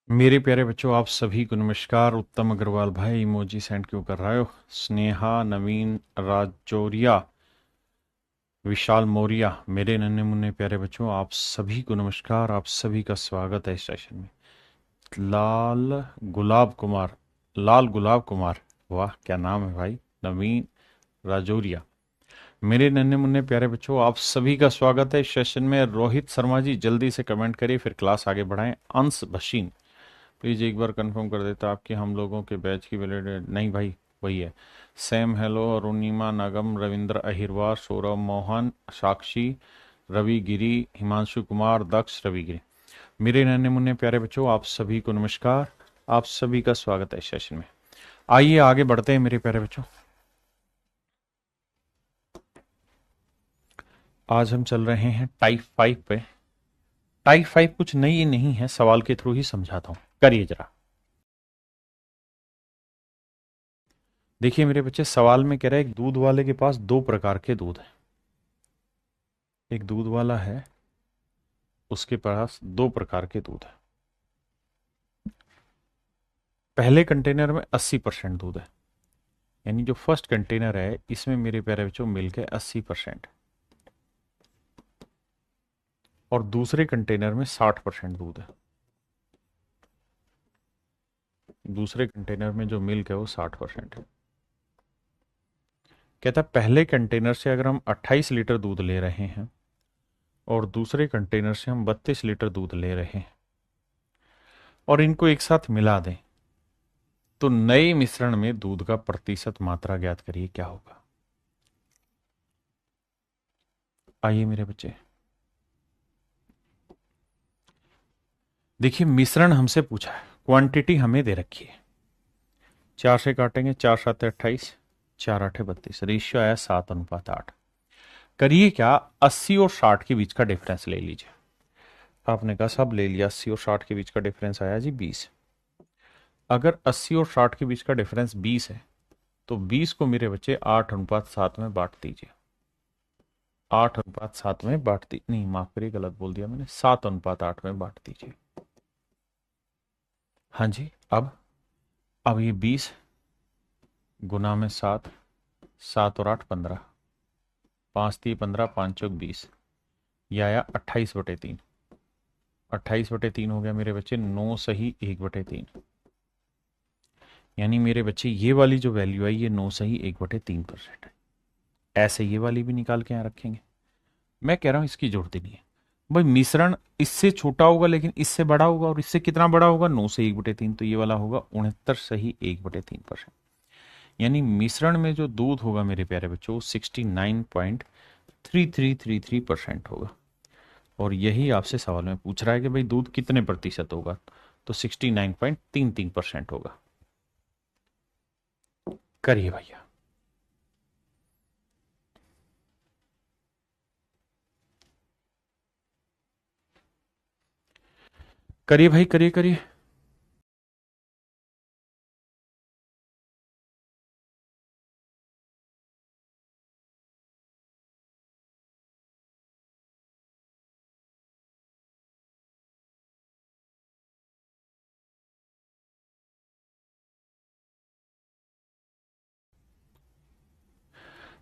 मेरे प्यारे बच्चों, आप सभी को नमस्कार। उत्तम अग्रवाल भाई इमोजी सेंड क्यों कर रहे हो? स्नेहा, नवीन, राजौरिया, विशाल मौर्य, मेरे नन्हे मुन्ने प्यारे बच्चों, आप सभी को नमस्कार। आप सभी का स्वागत है इस सेशन में। लाल गुलाब कुमार, लाल गुलाब कुमार, वाह क्या नाम है भाई। नवीन, राजौरिया, मेरे नन्हे मुन्ने प्यारे बच्चों, आप सभी का स्वागत है इस सेशन में। रोहित शर्मा जी जल्दी से कमेंट करिए, फिर क्लास आगे बढ़ाएं। अंश भसीन, प्लीज एक बार कंफर्म कर देता आपके हम लोगों के बैच की वैलिड नहीं भाई, वही है। सैम हेलो, अरुणिमा, नगम, रविंद्र अहिरवार, सौरभ मोहन, साक्षी, रवि गिरी, हिमांशु कुमार, दक्ष, रवि गिरी, मेरे नन्हे मुन्ने प्यारे बच्चों, आप सभी को नमस्कार। आप सभी का स्वागत है इस सेशन में। आइए आगे बढ़ते हैं मेरे प्यारे बच्चों। आज हम चल रहे हैं टाइप 5 पे। टाइप 5 कुछ नई नहीं है, सवाल के थ्रू ही समझाता हूं, करिए जरा। देखिए मेरे बच्चे, सवाल में कह रहा है एक दूध वाले के पास दो प्रकार के दूध है। एक दूध वाला है, उसके पास दो प्रकार के दूध है। पहले कंटेनर में 80% दूध है, यानी जो फर्स्ट कंटेनर है इसमें मेरे प्यारे बच्चों मिल्क है 80%। और दूसरे कंटेनर में 60% दूध है। दूसरे कंटेनर में जो मिल्क है वो 60% है। कहता है पहले कंटेनर से अगर हम 28 लीटर दूध ले रहे हैं और दूसरे कंटेनर से हम 32 लीटर दूध ले रहे हैं और इनको एक साथ मिला दें, तो नए मिश्रण में दूध का प्रतिशत मात्रा ज्ञात करिए, क्या होगा? आइए मेरे बच्चे, देखिए मिश्रण हमसे पूछा है, क्वांटिटी हमें दे रखी है। 4 से काटेंगे, 4 7 28, 4 8 32, रेशियो आया 7:8। करिए क्या, 80 और 60 के बीच का डिफरेंस ले लीजिए। आपने कहा सब ले लिया, 80 और 60 के बीच का डिफरेंस आया जी 20। अगर 80 और 60 के बीच का डिफरेंस 20 है, तो 20 को मेरे बच्चे 8:7 में बांट दीजिए। 8:7 में बांट दी, नहीं माफ करिए गलत बोल दिया मैंने, 7:8 में बांट दीजिए। हाँ जी, अब ये 20 गुना में 7, 7 और 8 15, 5 3 15, 5 चौक 20, यह आया 28/3। 28/3 हो गया मेरे बच्चे 9 सही 1/3। यानी मेरे बच्चे ये वाली जो वैल्यू है ये 9 सही 1/3% है। ऐसे ये वाली भी निकाल के यहाँ रखेंगे। मैं कह रहा हूं इसकी जरूरत ही नहीं है भाई। मिश्रण इससे छोटा होगा लेकिन इससे बड़ा होगा, और इससे कितना बड़ा होगा? 9 से 1/3, तो ये वाला होगा 69 सही 1/3%। यानी मिश्रण में जो दूध होगा मेरे प्यारे बच्चों 69.3333% होगा। और यही आपसे सवाल में पूछ रहा है कि भाई दूध कितने प्रतिशत होगा, तो 69.33% होगा। करिए भैया। करिए भाई, करिए करिए।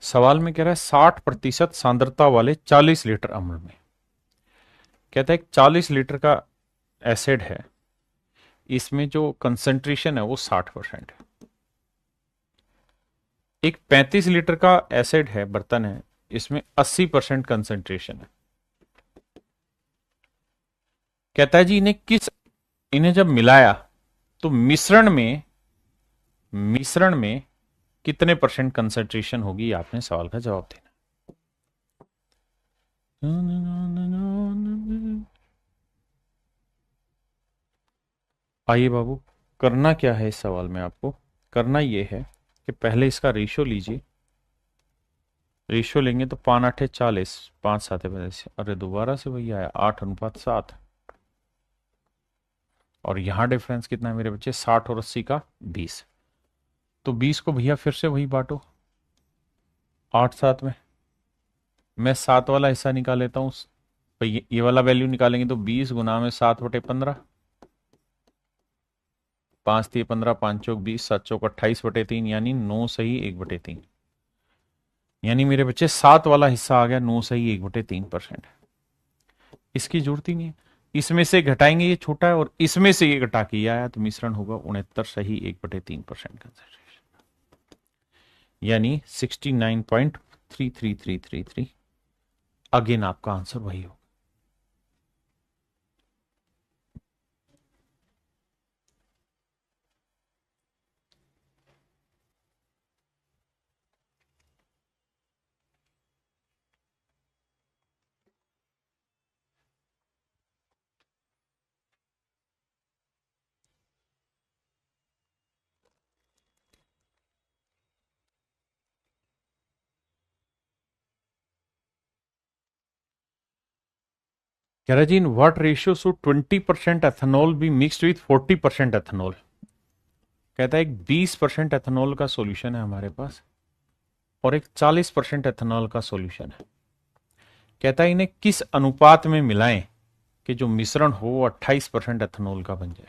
सवाल में कह रहा है 60% सांद्रता वाले 40 लीटर अम्ल में, कहता है 40 लीटर का एसिड है, इसमें जो कंसंट्रेशन है वो 60% है। एक 35 लीटर का एसिड है, बर्तन है, इसमें 80% कंसंट्रेशन है। कहता है जी इन्हें जब मिलाया तो मिश्रण में कितने परसेंट कंसंट्रेशन होगी, आपने सवाल का जवाब देना। आइए बाबू, करना क्या है इस सवाल में? आपको करना यह है कि पहले इसका रेशियो लीजिए। रेशियो लेंगे तो 5 8 40, 5 7 बजे, अरे दोबारा से वही आया 8:7। और यहां डिफरेंस कितना है मेरे बच्चे? 60 और 80 का 20। तो 20 को भैया फिर से वही बांटो 8 7 में। मैं 7 वाला हिस्सा निकाल लेता हूँ, ये वाला वैल्यू निकालेंगे तो 20 गुना में 7/15, 5 3 15, 5 चौक 20, 7 चौक 28/3, यानी 9 सही 1/3। यानी मेरे बच्चे 7 वाला हिस्सा आ गया 9 सही 1/3%। इसकी जरूरत ही नहीं है, इसमें से घटाएंगे, ये छोटा है, और इसमें से ये घटा के आया, तो मिश्रण होगा 69 सही 1/3% कंसेंट्रेशन, यानी 69.33333। अगेन आपका आंसर वही होगा। कह रहा जी, in what ratio should 20% ethanol be mixed with 40% ethanol. कहता है एक 20% एथेनॉल का सॉल्यूशन है हमारे पास और एक 40% एथेनॉल का सॉल्यूशन है। कहता है इन्हें किस अनुपात में मिलाएं कि जो मिश्रण हो वो 28% एथेनॉल का बन जाए।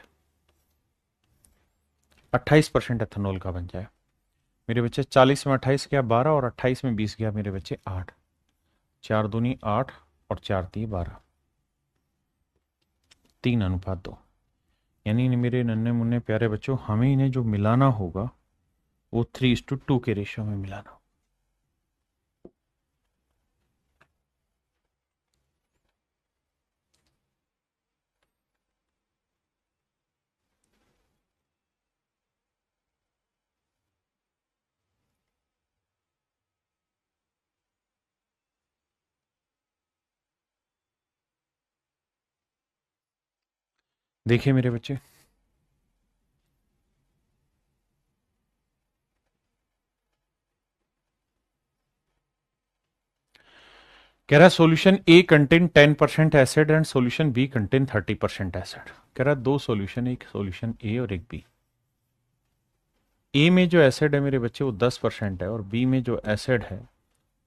28% एथेनॉल का बन जाए। मेरे बच्चे 40 में 28 गया 12, और 28 में 20 गया मेरे बच्चे 8। 4 दूनी 8 और 4 3 12, 3:2। यानी मेरे नन्हे मुन्ने प्यारे बच्चों, हमें इन्हें जो मिलाना होगा वो 3:2 के रेशियो में मिलाना होगा। देखिए मेरे बच्चे, कह रहा है solution A contain 10% acid and solution B contain 30% acid. कह रहा है दो सॉल्यूशन, एक सॉल्यूशन ए और एक बी। ए में जो एसिड है मेरे बच्चे वो 10% है, और बी में जो एसिड है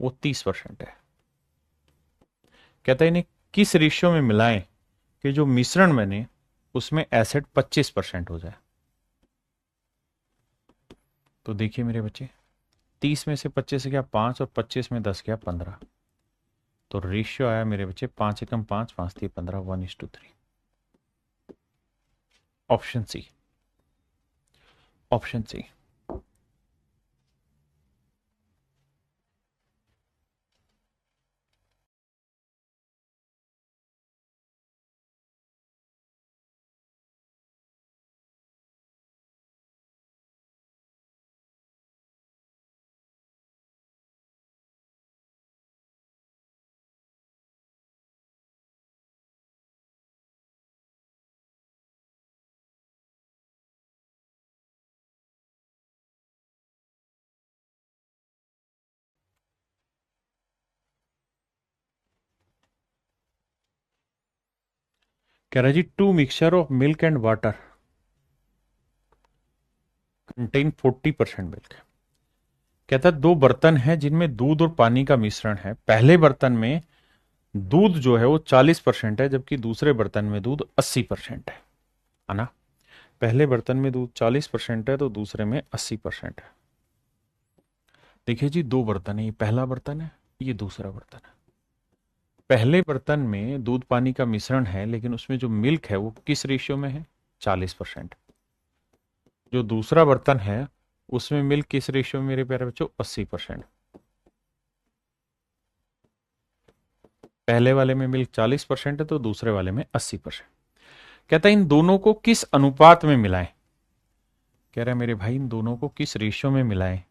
वो 30% है। कहता है इन्हें किस रेशियो में मिलाएं कि जो मिश्रण बने उसमें एसिड 25% हो जाए। तो देखिए मेरे बच्चे, 30 में से 25 गया 5, और 25 में 10 गया 15। तो रेशियो आया मेरे बच्चे 5 एकम 5, 5 3 15, 1:3। Option C, option C. कह रहा है जी, 2 mixture of milk and water contain 40% milk. कहता है दो बर्तन हैं जिनमें दूध और पानी का मिश्रण है। पहले बर्तन में दूध जो है वो 40% है, जबकि दूसरे बर्तन में दूध 80% है ना। पहले बर्तन में दूध 40% है तो दूसरे में 80% है। देखिए जी, दो बर्तन है, ये पहला बर्तन है, ये दूसरा बर्तन है। पहले बर्तन में दूध पानी का मिश्रण है, लेकिन उसमें जो मिल्क है वो किस रेशियो में है? 40%। जो दूसरा बर्तन है उसमें मिल्क किस रेशियो में मेरे प्यारे बच्चों? 80%। पहले वाले में मिल्क 40% है तो दूसरे वाले में 80%। कहता है इन दोनों को किस अनुपात में मिलाएं। कह रहा है मेरे भाई, इन दोनों को किस रेशियो में मिलाएं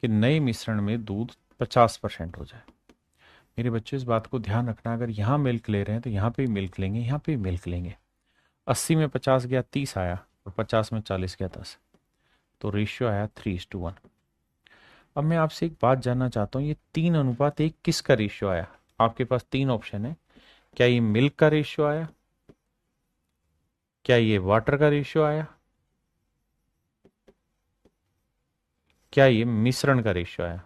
कि नए मिश्रण में दूध 50% हो जाए। मेरे बच्चे इस बात को ध्यान रखना, अगर यहां मिल्क ले रहे हैं तो यहां पे भी मिल्क लेंगे, यहां पे भी मिल्क लेंगे। 80 में 50 गया 30 आया, और 50 में 40 गया 10, तो रेशियो आया 3:1। अब मैं आपसे एक बात जानना चाहता हूँ, ये 3:1 किसका रेशियो आया? आपके पास तीन ऑप्शन है। क्या ये मिल्क का रेशियो आया, क्या ये वाटर का रेशियो आया, क्या ये मिश्रण का रेशियो आया,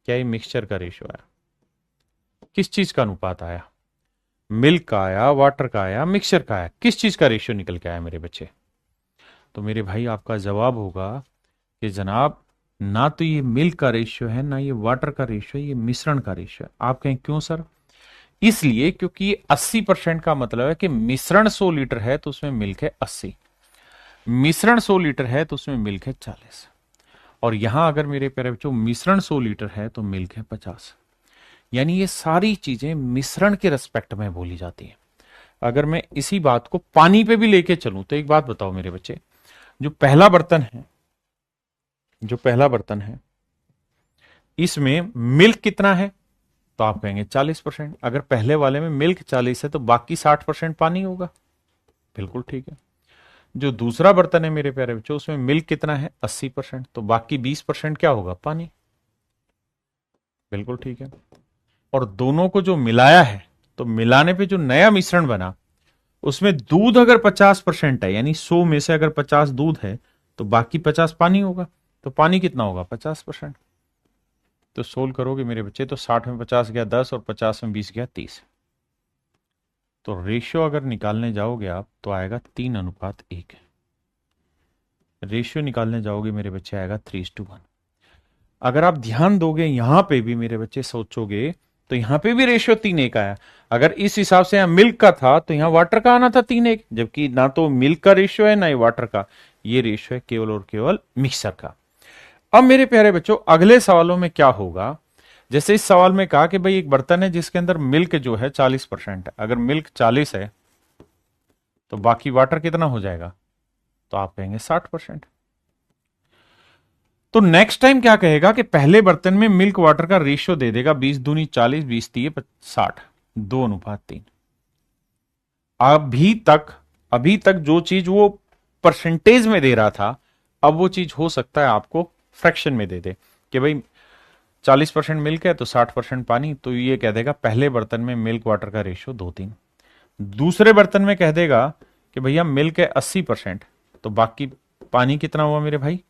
क्या ये मिक्सचर का रेशियो आया? किस चीज का अनुपात आया? मिल्क का आया, वाटर का आया, मिक्सचर का आया, किस चीज का रेशियो निकल के आया मेरे बच्चे? तो मेरे भाई आपका जवाब होगा कि जनाब ना तो ये मिल्क का रेशियो है, ना ये वाटर का रेशियो है, ये मिश्रण का रेशियो है। आप कहें क्यों सर? इसलिए क्योंकि 80% का मतलब है कि मिश्रण 100 लीटर है तो उसमें मिल्क है 80, मिश्रण 100 लीटर है तो उसमें मिल्क है 40, और यहां अगर मेरे प्यारे बच्चों मिश्रण 100 लीटर है तो मिल्क है 50। यानी ये सारी चीजें मिश्रण के रेस्पेक्ट में बोली जाती हैं। अगर मैं इसी बात को पानी पे भी लेके चलूं तो एक बात बताओ मेरे बच्चे, जो पहला बर्तन है, जो पहला बर्तन है इसमें मिल्क कितना है? तो आप कहेंगे 40%। अगर पहले वाले में मिल्क 40 है तो बाकी 60% पानी होगा। बिल्कुल ठीक है। जो दूसरा बर्तन है मेरे प्यारे बच्चों उसमें मिल्क कितना है? 80%, तो बाकी 20% क्या होगा? पानी। बिल्कुल ठीक है। और दोनों को जो मिलाया है, तो मिलाने पे जो नया मिश्रण बना उसमें दूध अगर 50% है, यानी 100 में से अगर 50 दूध है तो बाकी 50 पानी होगा। तो पानी कितना होगा? 50%। तो सोल्व करोगे मेरे बच्चे तो 60 में 50 गया 10 और 50 में 20 गया 30। तो रेशियो अगर निकालने जाओगे आप तो आएगा 3:1। रेशियो निकालने जाओगे मेरे बच्चे आएगा 3:1। अगर आप ध्यान दोगे यहां पे भी मेरे बच्चे सोचोगे तो यहां पे भी रेशियो 3:1 आया। अगर इस हिसाब से यहां मिल्क का था तो यहां वाटर का आना था 3:1, जबकि ना तो मिल्क का रेशियो है ना ही वाटर का, ये रेशियो है केवल और केवल मिक्सर का। अब मेरे प्यारे बच्चों अगले सवालों में क्या होगा? जैसे इस सवाल में कहा कि भाई एक बर्तन है जिसके अंदर मिल्क जो है 40% है, अगर मिल्क 40 है तो बाकी वाटर कितना हो जाएगा? तो आप कहेंगे 60%। तो नेक्स्ट टाइम क्या कहेगा कि पहले बर्तन में मिल्क वाटर का रेशियो दे देगा 20 दूनी 40, 20 तीय 60, 2:3। अभी तक अभी तक जो चीज वो परसेंटेज में दे रहा था, अब वो चीज हो सकता है आपको फ्रैक्शन में दे दे कि भाई 40% मिल्क है तो 60% पानी। तो ये कह देगा पहले बर्तन में मिल्क वाटर का रेशियो 2:3। दूसरे बर्तन में कह देगा कि भैया मिल्क है 80%, तो बाकी पानी कितना हुआ मेरे भाई?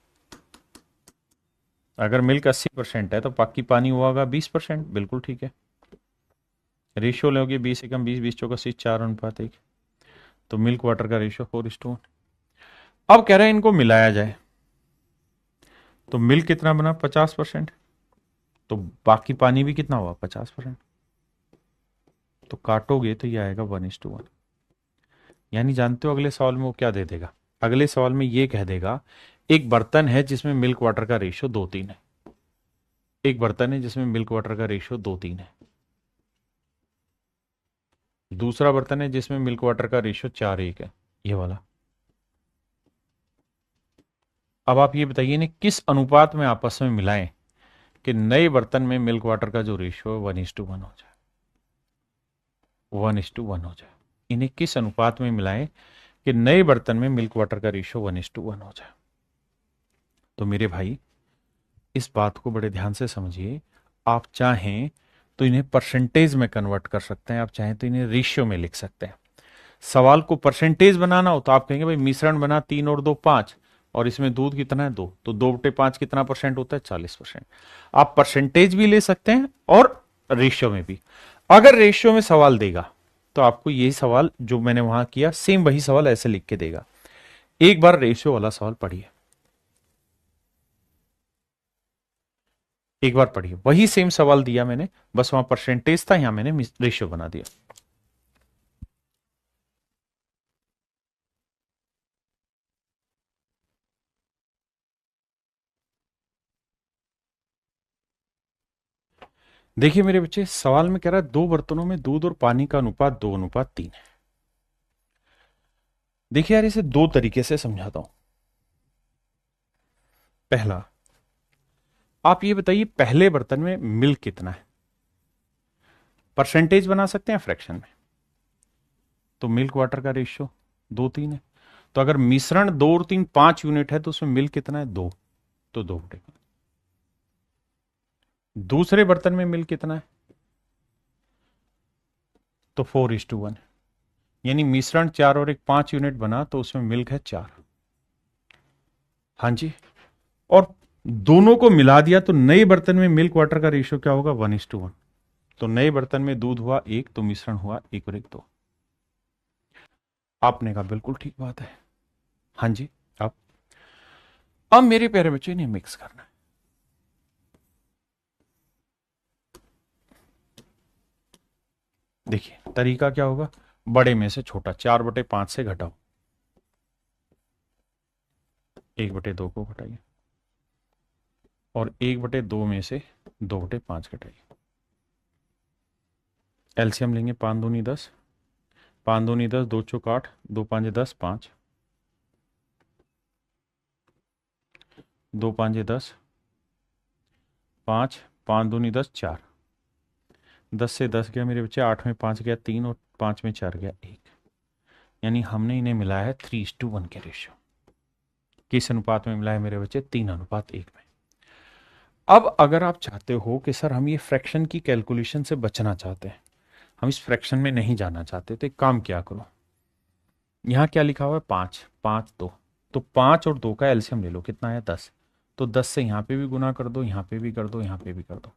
अगर मिल्क 80% है तो बाकी पानी हुआ होगा 20%। बिल्कुल ठीक है। रेशियो लोगे 20 एकम 20, 20 चौका 80, 4:1। तो मिल्क वाटर का रेशियो 4:1। अब कह रहे हैं इनको मिलाया जाए तो मिल्क कितना बना? 50%। तो बाकी पानी भी कितना हुआ? 50%। तो काटोगे तो ये आएगा 1:1। यानी जानते हो अगले सवाल में वो क्या दे देगा? अगले सवाल में ये कह देगा एक बर्तन है जिसमें मिल्क वाटर का रेशियो 2:3 है, एक बर्तन है जिसमें मिल्क वाटर का रेशियो 2:3 है, दूसरा बर्तन है जिसमें मिल्क वाटर का रेशियो 4:1 है, ये वाला। अब आप ये बताइए ना किस अनुपात में आपस में मिलाएं कि नए बर्तन में मिल्क वाटर का जो रेशियो है 1:1 हो जाए, 1:1 हो जाए। इन्हें किस अनुपात में मिलाएं कि नए बर्तन में मिल्क वाटर का रेशियो 1:1 हो जाए? तो मेरे भाई इस बात को बड़े ध्यान से समझिए। आप चाहें तो इन्हें परसेंटेज में कन्वर्ट कर सकते हैं, आप चाहें तो इन्हें रेशियो में लिख सकते हैं। सवाल को परसेंटेज बनाना हो तो आप कहेंगे भाई मिश्रण बना 3 और 2 5, और इसमें दूध कितना है 2, तो 2/5 कितना परसेंट होता है? 40%। आप परसेंटेज भी ले सकते हैं और रेशियो में भी। अगर रेशियो में सवाल देगा तो आपको यही सवाल जो मैंने वहां किया सेम वही सवाल ऐसे लिख के देगा। एक बार रेशियो वाला सवाल पढ़िए, एक बार पढ़िए, वही सेम सवाल दिया मैंने, बस वहां परसेंटेज था, यहां मैंने रेशियो बना दिया। देखिए मेरे बच्चे सवाल में कह रहा है दो बर्तनों में दूध और पानी का अनुपात 2:3 है। देखिए यार इसे दो तरीके से समझाता हूं। पहला, आप ये बताइए पहले बर्तन में मिल्क कितना है? परसेंटेज बना सकते हैं फ्रैक्शन में। तो मिल्क वाटर का रेशियो 2:3 है। तो अगर मिश्रण 2 और 3 5 यूनिट है तो उसमें मिल्क कितना है? 2, तो 2/5। दूसरे बर्तन में मिल्क कितना है? तो 4:1। यानी मिश्रण 4 और एक 5 यूनिट बना तो उसमें मिल्क है 4। हाँ जी। और दोनों को मिला दिया तो नए बर्तन में मिल्क वाटर का रेशियो क्या होगा? 1:1। तो नए बर्तन में दूध हुआ 1, तो मिश्रण हुआ 1/2। आपने कहा बिल्कुल ठीक बात है। हाँ जी। अब मेरे प्यारे बच्चों इन्हें मिक्स करना है। देखिए तरीका क्या होगा, बड़े में से छोटा 4/5 से घटाओ, 1/2 को घटाइए, और 1/2 में से 2/5 घटाइए। एलसीएम लेंगे, 5 दूनी 10, 5 दूनी 10, 2 चौक 8, 2 5 10, 5, 2 5 10, 5, 5 दूनी 10, 4, 10 से 10 गया मेरे बच्चे, 8 में 5 गया 3, और 5 में 4 गया 1। यानी हमने इन्हें मिलाया है 3:1 के रेशियो। किस अनुपात में मिला है मेरे बच्चे? 3:1 में। अब अगर आप चाहते हो कि सर हम ये फ्रैक्शन की कैलकुलेशन से बचना चाहते हैं, हम इस फ्रैक्शन में नहीं जाना चाहते, तो एक काम क्या करो, यहां क्या लिखा हुआ है? 5, 5 2, तो 5 और 2 का एलसीएम ले लो, कितना है? 10। तो 10 से यहां पे भी गुना कर दो, यहां पे भी कर दो, यहां पे भी कर दो।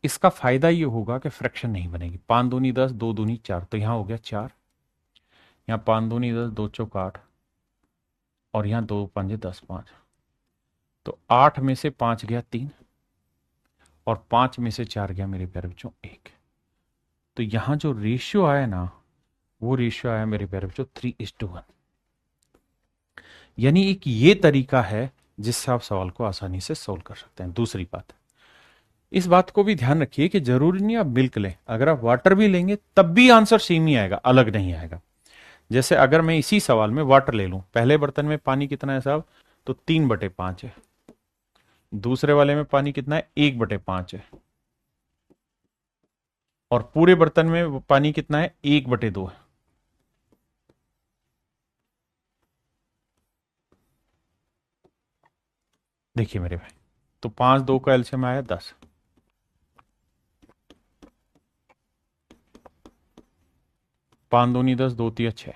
इसका फायदा ये होगा कि फ्रैक्शन नहीं बनेगी। 5 दूनी 10, 2 दूनी 4, तो यहां हो गया 4, यहाँ 5 दूनी 10, 2 चौक 8, और यहाँ 2 5 10, 5, तो 8 में से 5 गया 3, और 5 में से 4 गया मेरे प्यारे बच्चों 1। तो यहां जो रेशियो आया ना, वो रेशियो आया मेरे प्यारे बच्चों 3:1। यानी एक ये तरीका है जिससे आप सवाल को आसानी से सोल्व कर सकते हैं। दूसरी बात, इस बात को भी ध्यान रखिए कि जरूरी नहीं आप मिल्क लें, अगर आप वाटर भी लेंगे तब भी आंसर सेम ही आएगा, अलग नहीं आएगा। जैसे अगर मैं इसी सवाल में वाटर ले लूं, पहले बर्तन में पानी कितना है साहब? तो 3/5 है। दूसरे वाले में पानी कितना है? 1/5 है। और पूरे बर्तन में पानी कितना है? 1/2 है। देखिए मेरे भाई, तो 5 2 का एलसीएम आया 10, 5 दूनी 10, 2 3 6,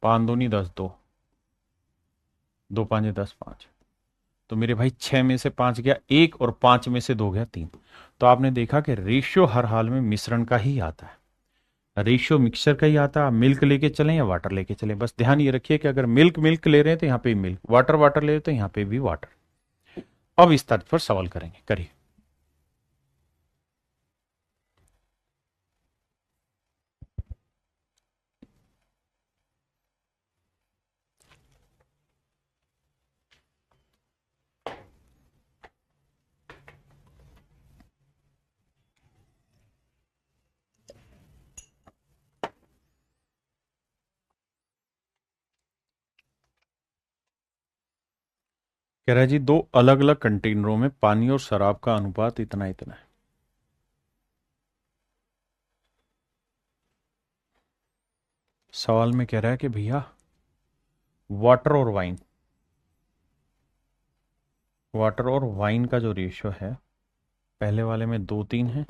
5 दूनी 10, 2, 2 5 10, 5, तो मेरे भाई 6 में से 5 गया 1, और 5 में से 2 गया 3। तो आपने देखा कि रेशियो हर हाल में मिश्रण का ही आता है, रेशियो मिक्सचर का ही आता है। आप मिल्क लेके चलें या वाटर लेके चलें, बस ध्यान ये रखिए कि अगर मिल्क मिल्क ले रहे हैं तो यहाँ पे मिल्क, वाटर वाटर ले रहे हैं तो यहाँ पे भी वाटर। अब इस तर्ज पर सवाल करेंगे, करिए। कह रहा है जी, 2 अलग अलग कंटेनरों में पानी और शराब का अनुपात इतना इतना है। सवाल में कह रहा है कि भैया वाटर और वाइन, वाटर और वाइन का जो रेशियो है, पहले वाले में 2 3 है,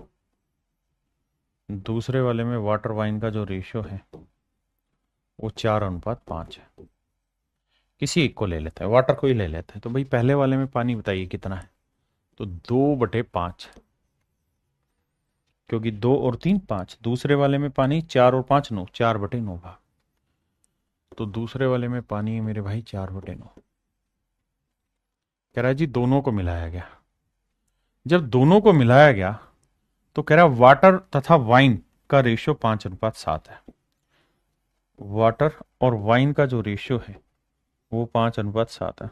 दूसरे वाले में वाटर वाइन का जो रेशियो है वो 4:5 है। किसी एक को ले लेते हैं, वाटर को ही ले लेते हैं। तो भाई पहले वाले में पानी बताइए कितना है? तो 2/5, क्योंकि 2 और 3 5। दूसरे वाले में पानी 4 और 5 9, 4/9 भाग। तो दूसरे वाले में पानी है मेरे भाई 4/9। कह रहा है जी दोनों को मिलाया गया। जब दोनों को मिलाया गया तो कह रहा है वाटर तथा वाइन का रेशियो 5:7 है। वाटर और वाइन का जो रेशियो है वो 5:7 है।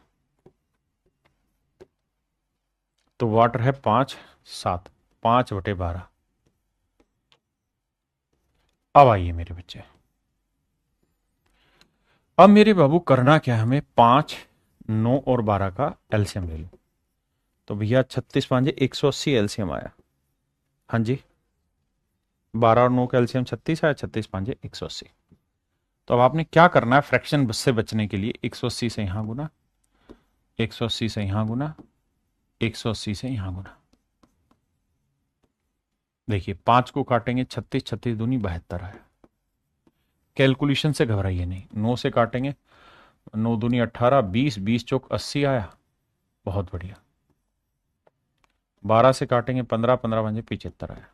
तो वाटर है 5 7, 5/12। अब आइए मेरे बच्चे, अब मेरे बाबू करना क्या है हमें? 5 9 और 12 का एलसीएम ले लो। तो भैया 36 5 180 एलसीएम आया। हाँ जी, 12 और 9 का एलसीएम 36 आया, 36 5 180। तो अब आपने क्या करना है फ्रैक्शन से बचने के लिए? 180 से यहां गुना, 180 से यहां गुना, 180 से यहां गुना। देखिए 5 को काटेंगे, 36 36 दूनी 72 आया। कैलकुलेशन से घबराइए नहीं, 9 से काटेंगे, 9 दूनी 18, 20, 20 चौक 80 आया। बहुत बढ़िया। 12 से काटेंगे 15, 15 पंजे 75 आया।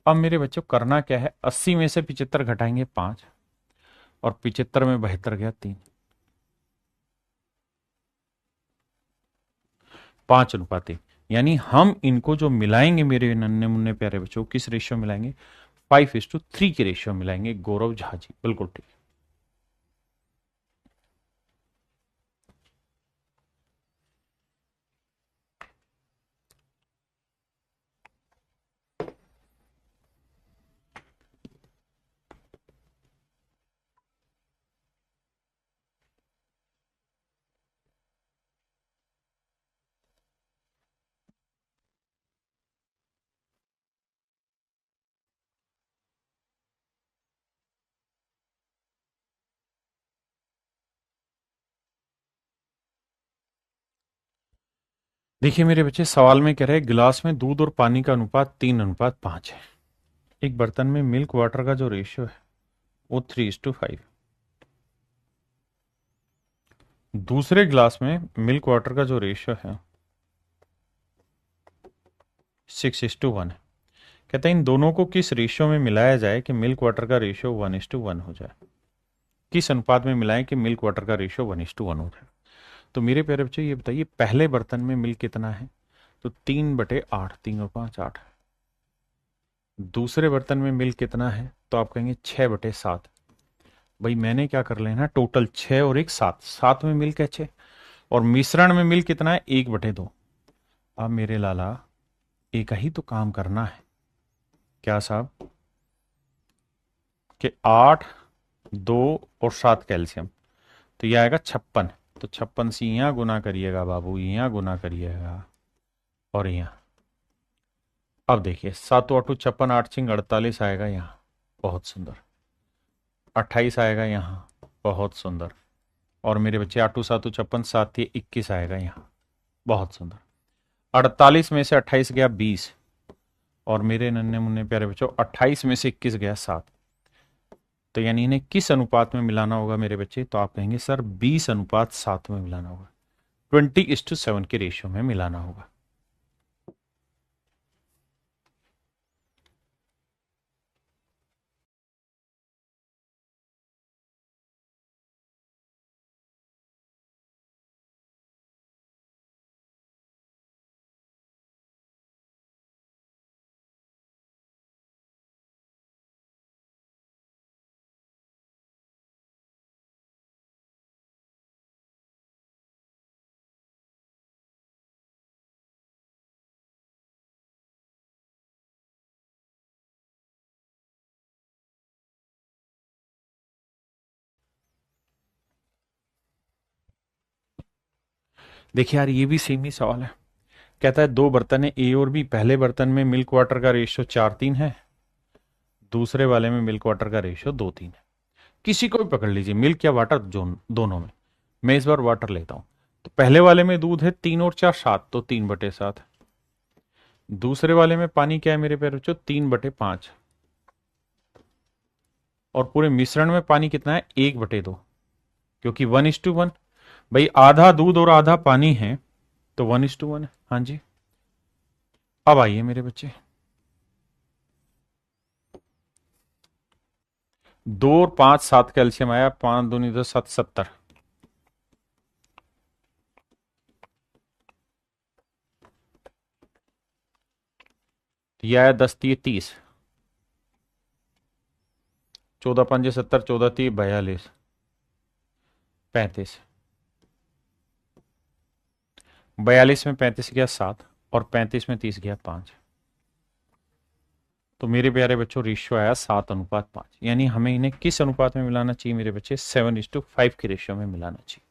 अब मेरे बच्चों करना क्या है, 80 में से 75 घटाएंगे 5, और 75 में 72 गया 3, 5 अनुपात 1। यानी हम इनको जो मिलाएंगे मेरे नन्हे मुन्ने प्यारे बच्चों, किस रेशियो मिलाएंगे, 5:3 के रेशियो मिलाएंगे। गौरव झा जी, बिल्कुल ठीक। देखिए मेरे बच्चे, सवाल में कह रहे हैं गिलास में दूध और पानी का अनुपात 3:5 है। एक बर्तन में मिल्क वाटर का जो रेशियो है वो 3:5। दूसरे गिलास में मिल्क वाटर का जो रेशियो है 6:1 है। कहते हैं इन दोनों को किस रेशियो में मिलाया जाए कि मिल्क वाटर का रेशियो 1:1 हो जाए। किस अनुपात में मिलाएं कि मिल्क वाटर का रेशियो 1:1 हो जाए। तो मेरे प्यारे बच्चे ये बताइए, पहले बर्तन में मिल्क कितना है, तो 3/8, 3 और 5 8। दूसरे बर्तन में मिल्क कितना है, तो आप कहेंगे 6/7। भाई मैंने क्या कर लेना, टोटल 6 और 1 7, 7 में मिल्क है 6, और मिश्रण में मिल्क कितना है, 1/2। अब मेरे लाला एक ही तो काम करना है, क्या साहब, कि 8, 2 और 7 कैल्शियम, तो यह आएगा 56। तो 56 से यहाँ गुना करिएगा बाबू, यहाँ गुना करिएगा, और यहाँ। अब देखिए 7 8 56, 8 6 48 आएगा यहाँ, बहुत सुंदर। 28 आएगा यहाँ, बहुत सुंदर। और मेरे बच्चे 8 2 7 56, 7 21 आएगा यहाँ, बहुत सुंदर। 48 में से 28 गया 20, और मेरे नन्हे मुन्ने प्यारे बच्चों 28 में से 21 गया 7। तो यानी इन्हें किस अनुपात में मिलाना होगा मेरे बच्चे, तो आप कहेंगे सर 20:7 में मिलाना होगा, 20:7 के रेशियो में मिलाना होगा। देखिए यार, ये भी सेम ही सवाल है। कहता है दो बर्तन है ए और बी, पहले बर्तन में मिल्क वाटर का रेशियो 4:3 है, दूसरे वाले में मिल्क वाटर का रेशियो 2:3 है। किसी को भी पकड़ लीजिए, मिल्क या वाटर दोनों में। मैं इस बार वाटर लेता हूं। तो पहले वाले में दूध है 3 और 4 7, तो 3/7। दूसरे वाले में पानी क्या है मेरे प्यारे बच्चों, 3/5। और पूरे मिश्रण में पानी कितना है, 1/2, क्योंकि 1:1। भाई आधा दूध और आधा पानी है, तो 1:1 है। हाँ जी। अब आइए मेरे बच्चे, 2 और 5 7 कैल्शियम आया, 5 दूनी 10 7 70। यह आया 10 3 30, 14 5 70, 14 3 42, 35। 42 में 35 गया 7, और 35 में 30 गया 5। तो मेरे प्यारे बच्चों रेशियो आया 7:5। यानी हमें इन्हें किस अनुपात में मिलाना चाहिए मेरे बच्चे, 7:5 के रेशियो में मिलाना चाहिए।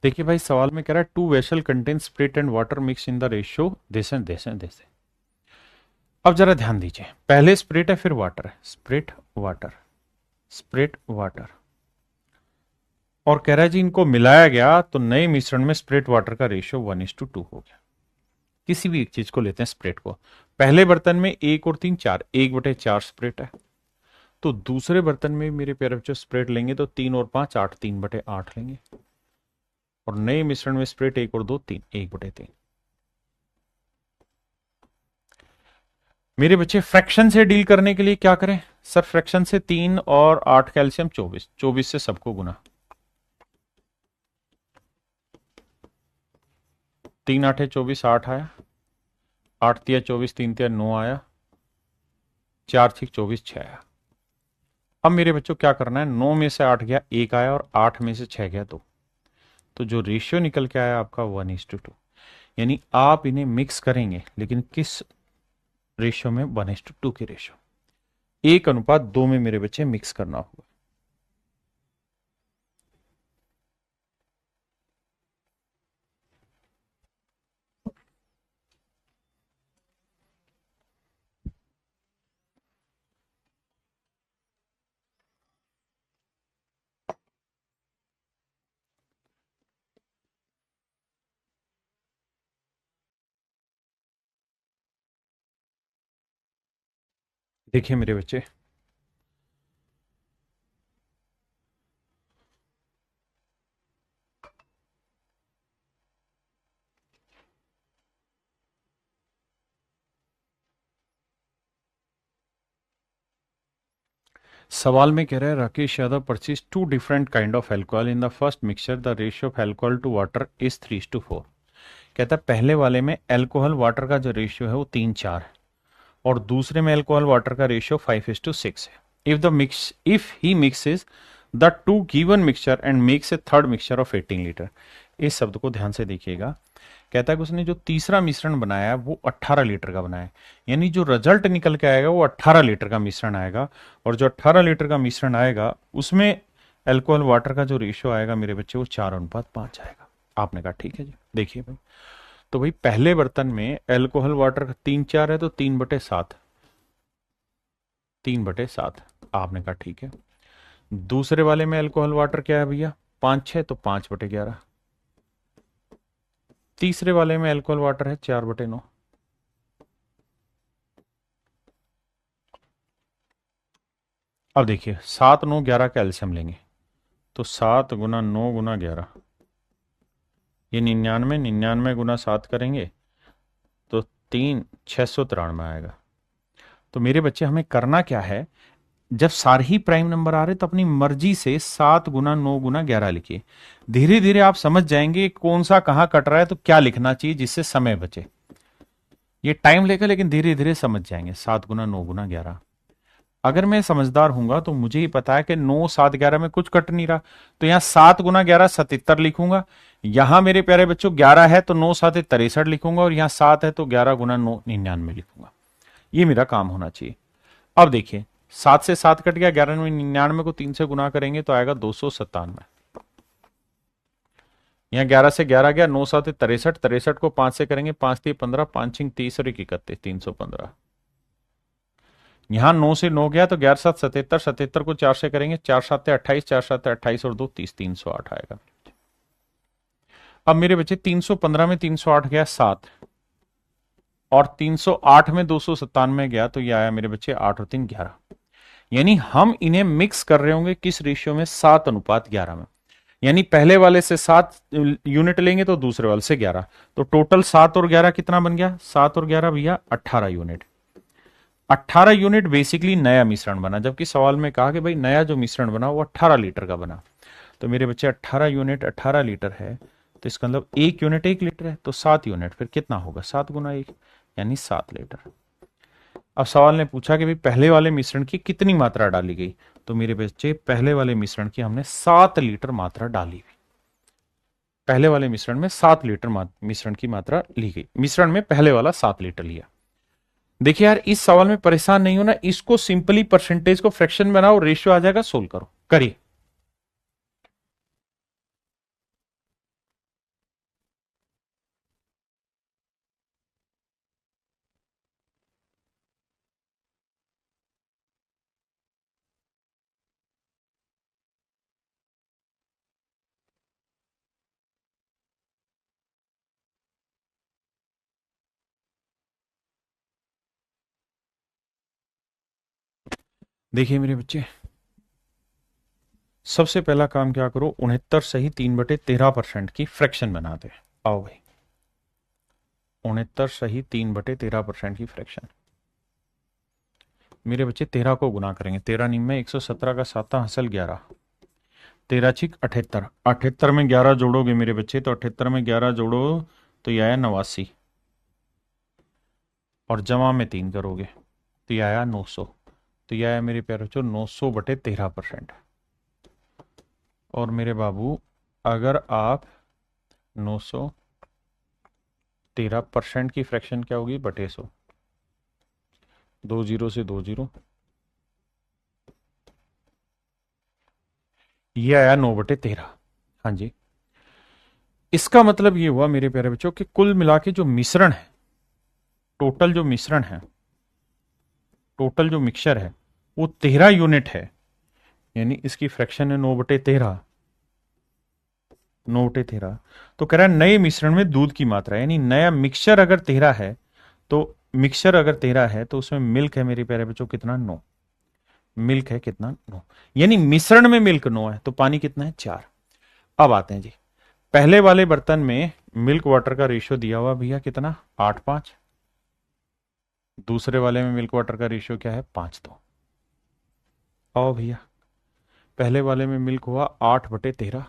देखिए भाई, सवाल में कह रहा है two vessel contain spirit and water mix in the ratio this and this and this. अब जरा ध्यान दीजिए, पहले स्प्रिट है फिर वाटर है, स्प्रिट वाटर, स्प्रिट वाटर, और कह रहा है जी इनको मिलाया गया तो नए मिश्रण में स्प्रिट वाटर का रेशियो 1:2 हो गया। किसी भी एक चीज को लेते हैं स्प्रिट को, पहले बर्तन में 1 और 3 4, 1/4 स्प्रिट है, तो दूसरे बर्तन में मेरे प्यारे बच्चों स्प्रिट लेंगे तो 3 और 5 8, 3/8 लेंगे, और नए मिश्रण में स्प्रिट 1 और 2 3, 1/3। मेरे बच्चे फ्रैक्शन से डील करने के लिए क्या करें सर? फ्रैक्शन से 3 और 8 कैल्शियम 24, 24 से सबको गुना, 3 8 24, 8 आया, 8 3 24, 3 3 9 आया, 4 6 24, 6 आया। अब मेरे बच्चों क्या करना है, 9 में से 8 गया 1 आया, और 8 में से 6 गया 2, तो जो रेशियो निकल के आया आपका 1:2। यानी आप इन्हें मिक्स करेंगे, लेकिन किस रेशियो में? 1:2 के रेशियो, 1:2 में मेरे बच्चे मिक्स करना होगा। देखिए मेरे बच्चे, सवाल में कह रहे हैं Rakesh Yadav purchase 2 different kind of alcohol in the first mixture, the ratio of alcohol to water is 3:4। कहता है पहले वाले में अल्कोहल वाटर का जो रेशियो है वो 3:4 है, और दूसरे में अल्कोहल वाटर का रेशियो 5:6 है। If he mixes the two given mixture and makes a third mixture of 18 litre. इस शब्द को ध्यान से देखिएगा, कहता है कि उसने जो तीसरा मिश्रण बनाया है वो 18 लीटर का बनाया है, यानी जो रिजल्ट निकल के आएगा वो 18 लीटर का मिश्रण आएगा, और जो 18 लीटर का मिश्रण आएगा उसमें अल्कोहल वाटर का जो रेशियो आएगा मेरे बच्चे वो 4:5 आएगा। आपने कहा ठीक है जी। देखिए भाई, तो भाई पहले बर्तन में अल्कोहल वाटर का 3:4 है तो 3/7, 3/7। आपने कहा ठीक है। दूसरे वाले में अल्कोहल वाटर क्या है भैया? 5:6 तो 5/11। तीसरे वाले में अल्कोहल वाटर है 4/9। अब देखिए 7 9 11 का एल्सियम लेंगे तो 7 गुना 9 गुना 11, ये 99, 99 गुना 7 करेंगे तो 693 आएगा। तो मेरे बच्चे हमें करना क्या है, जब सारे ही प्राइम नंबर आ रहे तो अपनी मर्जी से 7 गुना 9 गुना 11 लिखिए। धीरे धीरे आप समझ जाएंगे कौन सा कहां कट रहा है तो क्या लिखना चाहिए जिससे समय बचे। ये टाइम लेकर, लेकिन धीरे धीरे समझ जाएंगे। 7 गुना 9 गुना 11, अगर मैं समझदार हूंगा तो मुझे ही पता है कि 9 7 11 में कुछ कट नहीं रहा, तो यहां 7 गुना 11 77 लिखूंगा। यहां मेरे प्यारे बच्चों 11 है तो 9 7 63 लिखूंगा, और यहां 7 है तो 11 गुना 9 99 लिखूंगा। ये मेरा काम होना चाहिए। अब देखिए 7 से 7 कट गया, 11 में 99 को 3 से गुना करेंगे तो आएगा 297। यहाँ 11 से 11 गया, 9 7 63, 63 को 5 से करेंगे, 5 3 15, 5 6 30 और 1 31, 315। यहां 9 से 9 गया तो 11 7 77, 77 को 4 से करेंगे, 4 7 28, 4 7 28 और 2 30, 308 आएगा। अब मेरे बच्चे 315 में 308 गया 7, और 308 में 297 गया तो ये आया मेरे बच्चे 8 और 3 11। यानी हम इन्हें मिक्स कर रहे होंगे किस रेशियो में? 7:11 में। यानी पहले वाले से 7 यूनिट लेंगे तो दूसरे वाले से 11, तो टोटल 7 और 11 कितना बन गया? 7 और 11 भैया 18 यूनिट। 18 यूनिट बेसिकली नया मिश्रण बना, जबकि सवाल में कहा कि भाई नया जो मिश्रण बना वो 18 लीटर का बना। तो मेरे बच्चे 18 यूनिट 18 लीटर है, तो इसका मतलब 1 यूनिट 1 लीटर है, तो 7 यूनिट फिर कितना होगा? 7 गुना 1 यानी 7 लीटर। अब सवाल ने पूछा कि भाई पहले वाले मिश्रण की कितनी मात्रा डाली गई, तो मेरे बच्चे पहले वाले मिश्रण की हमने 7 लीटर मात्रा डाली हुई। पहले वाले मिश्रण में 7 लीटर मिश्रण की मात्रा ली गई, मिश्रण में पहले वाला 7 लीटर लिया। देखिए यार इस सवाल में परेशान नहीं होना, इसको सिंपली परसेंटेज को फ्रैक्शन बनाओ, रेशियो आ जाएगा, सोल्व करो, करिए। देखिए मेरे बच्चे, सबसे पहला काम क्या करो, 69 सही 3/13% की फ्रैक्शन बना दे। आओ भाई, 69 सही 3/13% की फ्रैक्शन। मेरे बच्चे 13 को गुना करेंगे, 13 निम में 117 का 7 हासिल 11, 13 छिक 78, 78 में 11 जोड़ोगे मेरे बच्चे, तो 78 में 11 जोड़ो तो यह आया 89, और जमा में 3 करोगे तो यह आया 900, तो यह आया मेरे प्यारे बच्चों 900/13%। और मेरे बाबू, अगर आप 913% की फ्रैक्शन क्या होगी, बटे 100, 2 जीरो से 2 जीरो, ये आया 9/13। हाँ जी, इसका मतलब ये हुआ मेरे प्यारे बच्चों कि कुल मिला के जो मिश्रण है, टोटल जो मिश्रण है, टोटल जो मिक्सचर है वो 13 यूनिट है, यानी इसकी फ्रैक्शन है 9/13, 9/13। तो कह रहा है नए मिश्रण में दूध की मात्रा, यानी नया मिक्सचर अगर 13 है, तो मिक्सचर अगर 13 है तो उसमें मिल्क है मेरे प्यारे बच्चों कितना, 9। मिल्क है कितना, 9, यानी मिश्रण में मिल्क 9 है, तो पानी कितना है, 4। अब आते हैं जी, पहले वाले बर्तन में मिल्क वाटर का रेशियो दिया हुआ भैया कितना, 8:5। दूसरे वाले में मिल्क वाटर का रेशियो क्या है, 5:2। आओ भैया, पहले वाले में मिल्क हुआ 8/13,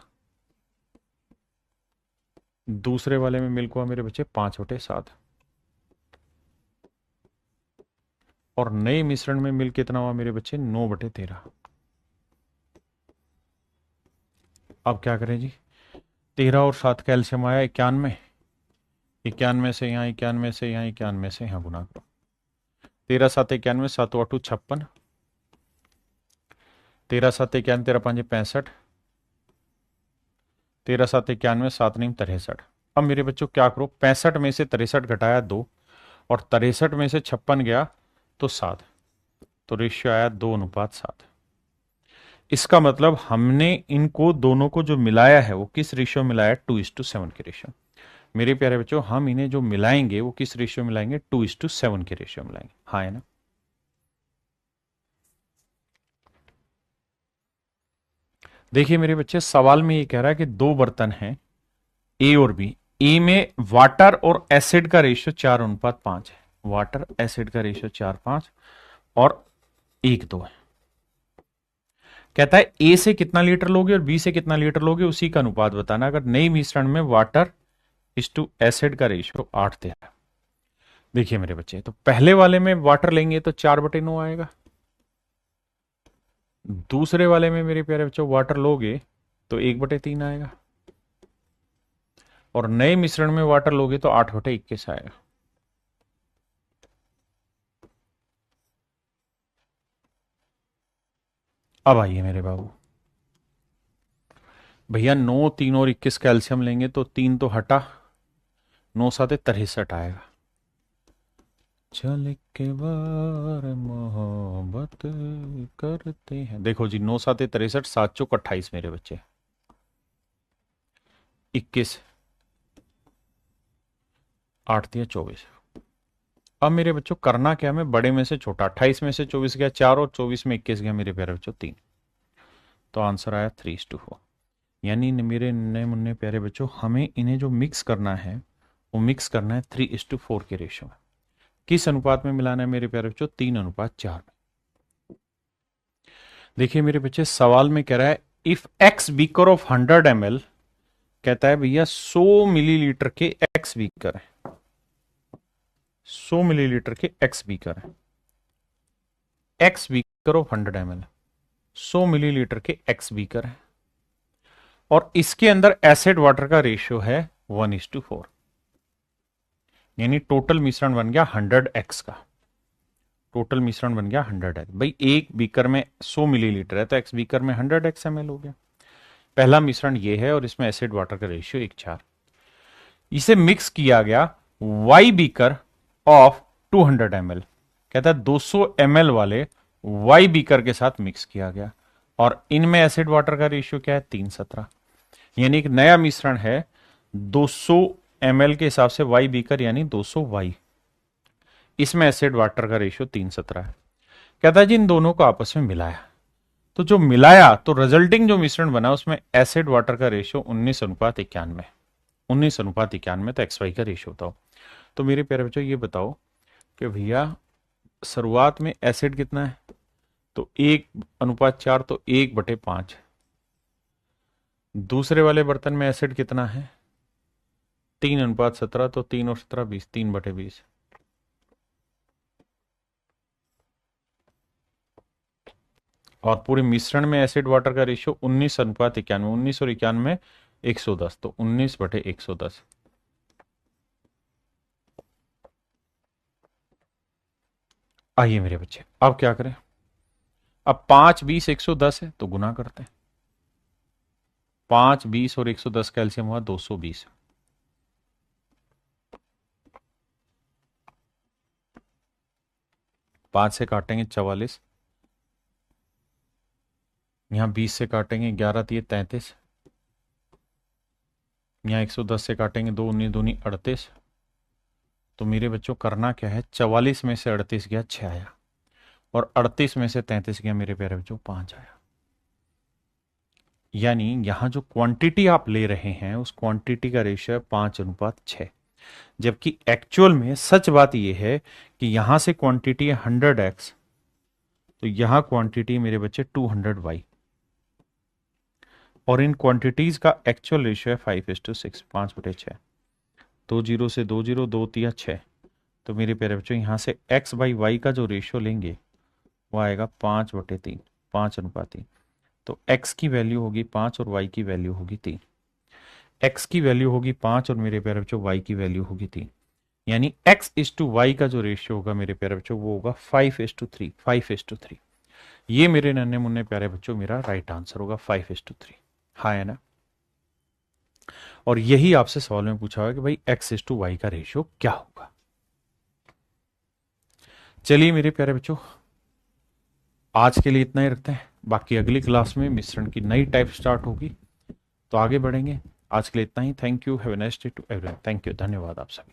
दूसरे वाले में मिल्क हुआ मेरे बच्चे 5/7, और नए मिश्रण में मिल्क कितना हुआ मेरे बच्चे, 9/13। अब क्या करें जी, 13 और 7 कैल्शियम आया 91, 91 से यहाँ, 91 से यहाँ, 91 से यहाँ गुना करो, 13 7 91, 7 8 56, 13 7 91, 13 5 65, 13 7 91, 7 9 63। अब मेरे बच्चों क्या करो, 65 में से 63 घटाया 2, और 63 में से 56 गया तो 7, तो रेशियो आया 2:7। इसका मतलब हमने इनको दोनों को जो मिलाया है वो किस रेशियो में मिलाया, 2:7 के रेशियो। मेरे प्यारे बच्चों, हम इन्हें जो मिलाएंगे वो किस रेशियो में मिलाएंगे, 2:7 के रेशियो में मिलाएंगे। हाँ है ना। देखिए मेरे बच्चे, सवाल में ये कह रहा है कि दो बर्तन हैं ए और बी, ए में वाटर और एसिड का रेशियो 4:5 है, वाटर एसिड का रेशियो 4:5, और 1:2 है। कहता है ए से कितना लीटर लोगे और बी से कितना लीटर लोगे, उसी का अनुपात बताना। अगर नई मिश्रण में वाटर इस टू एसिड का रेशियो 8:13। देखिए मेरे बच्चे, तो पहले वाले में वाटर लेंगे तो 4/9 आएगा, दूसरे वाले में मेरे प्यारे बच्चों वाटर लोगे तो 1/3 आएगा, और नए मिश्रण में वाटर लोगे तो 8/21 आएगा। अब आइए मेरे बाबू, भैया 9 3 और 21 कैल्शियम लेंगे तो 3 तो हटा, 9 7 63 आएगा। चल के बार मोहब्बत करते हैं, देखो जी 9 7 63, 7 चौक 28 मेरे बच्चे, 21, 8 दिया 24। अब मेरे बच्चों करना क्या, मैं बड़े में से छोटा, 28 में से 24 गया 4, और 24 में 21 गया मेरे प्यारे बच्चों 3, तो आंसर आया 3:4। यानी मेरे नए मुन्ने प्यारे बच्चों, हमें इन्हें जो मिक्स करना है वो मिक्स करना है 3:4 के रेशियो में। किस अनुपात में मिलाना है मेरे प्यारे बच्चों, 3:4 में। देखिए मेरे बच्चे, सवाल में कह रहा है if x beaker of 100 ml, कहता है भैया 100 मिलीलीटर के एक्स बीकर है, 100 मिलीलीटर के एक्स बीकर है, x beaker of 100 ml, 100 millilitre के एक्स बीकर है, और इसके अंदर एसिड वाटर का रेशियो है 1:4, यानी टोटल मिश्रण बन गया 100x का, टोटल मिश्रण बन गया 100x। भाई एक बीकर में 100 मिलीलीटर है तो एक्स बीकर में 100x ml हो गया। पहला मिश्रण ये है और इसमें एसिड वाटर का रेशियो 1:4। इसे मिक्स किया गया वाई बीकर ऑफ 200 ml, कहता है 200 ml वाले वाई बीकर के साथ मिक्स किया गया, और इनमें एसिड वाटर का रेशियो क्या है, 3:17, यानी एक नया मिश्रण है 200 ml के हिसाब से वाई बीकर, यानी 200 वाई, इसमें एसिड वाटर का रेशियो 3:17 है। कहता है जी इन दोनों को आपस में मिलाया, तो जो मिलाया तो रिजल्टिंग जो मिश्रण बना उसमें एसिड वाटर का रेशियो 19:91, 19:91, तो XY का रेशियो बताओ। तो मेरे प्यारे बच्चों ये बताओ कि भैया शुरुआत में एसिड कितना है, तो 1:4, तो 1/5। दूसरे वाले बर्तन में एसिड कितना है, 3:17, तो 3 और 17 20, 3/20। और पूरे मिश्रण में एसिड वाटर का रेशियो 19:91, 19 और 91 110, तो 19/110। आइए मेरे बच्चे अब क्या करें, अब 5 20 110 है तो गुना करते हैं। 5 20 और 110 का एलसीएम हुआ 220। 5 से काटेंगे 44, यहां 20 से काटेंगे 11 दिए 33, यहां 110 से काटेंगे 2 19 दूनी 38। तो मेरे बच्चों करना क्या है, 44 में से 38 गया 6 आया, और 38 में से 33 गया मेरे प्यारे बच्चों 5 आया। यानी यहां जो क्वांटिटी आप ले रहे हैं उस क्वांटिटी का रेशियो है 5:6, जबकि एक्चुअल में सच बात यह है कि यहां से क्वांटिटी है 100x, तो यहां क्वांटिटी मेरे बच्चे 200y, और इन क्वांटिटीज का एक्चुअल रेशियो है 5:6, 5/6। 2 0 से 2 0, 2 तिया 6, तो मेरे प्यारे बच्चों यहां से x/y का जो रेशियो लेंगे वो आएगा 5/3, 5:3। तो x की वैल्यू होगी 5 और y की वैल्यू होगी 3। x की वैल्यू होगी 5 और मेरे प्यारे बच्चों y की वैल्यू होगी 3, यानी x/y का जो रेशियो होगा मेरे प्यारे बच्चों वो होगा 5:3, 5:3। ये मेरे नन्हे मुन्ने प्यारे बच्चों मेरा राइट आंसर होगा 5:3। हाँ है ना। और यही आपसे सवाल में पूछा हुआ कि भाई x/y का रेशियो क्या होगा। चलिए मेरे प्यारे बच्चों आज के लिए इतना ही रखते हैं, बाकी अगली क्लास में मिश्रण की नई टाइप स्टार्ट होगी तो आगे बढ़ेंगे। आज के लिए इतना ही। Thank you, have a nice day to everyone. Thank you, धन्यवाद आप सभी।